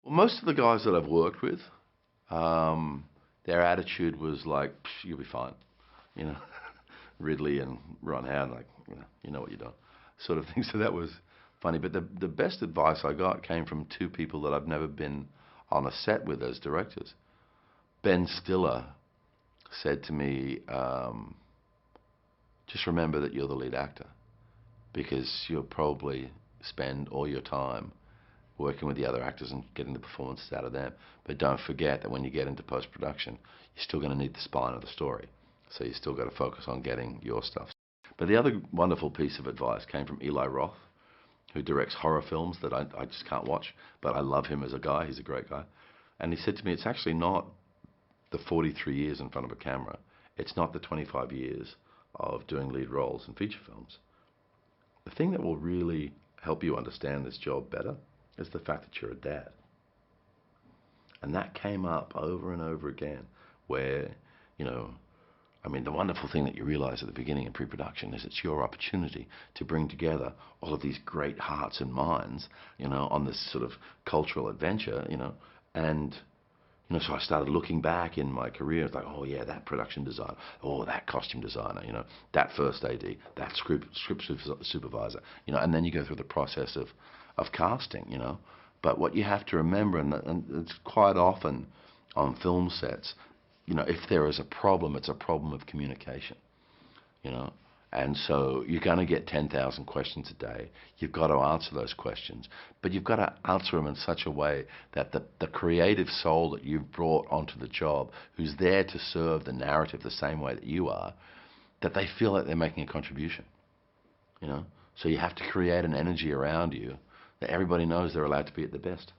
Well, most of the guys that I've worked with, their attitude was like, "You'll be fine," you know. Ridley and Ron Howard, like, you know what you're doing, sort of thing. So that was funny. But the best advice I got came from two people that I've never been on a set with as directors. Ben Stiller said to me, just remember that you're the lead actor, because you'll probably spend all your time working with the other actors and getting the performances out of them. But don't forget that when you get into post-production, you're still going to need the spine of the story. So you still got to focus on getting your stuff. But the other wonderful piece of advice came from Eli Roth, who directs horror films that I just can't watch, but I love him as a guy. He's a great guy. And he said to me, it's actually not the 43 years in front of a camera. It's not the 25 years of doing lead roles in feature films. The thing that will really help you understand this job better is the fact that you're a dad. And that came up over and over again, where, you know, I mean, the wonderful thing that you realize at the beginning in pre-production is it's your opportunity to bring together all of these great hearts and minds, you know, on this sort of cultural adventure, you know. And, you know, so I started looking back in my career. It's like, oh yeah, that production designer, oh, that costume designer, you know, that first AD, that script supervisor, you know. And then you go through the process of casting, you know. But what you have to remember, and it's quite often on film sets, you know, if there is a problem, it's a problem of communication, you know. And so you're going to get 10,000 questions a day. You've got to answer those questions, but you've got to answer them in such a way that the creative soul that you've brought onto the job, who's there to serve the narrative the same way that you are, that they feel like they're making a contribution, you know. So you have to create an energy around you that everybody knows they're allowed to be at their best.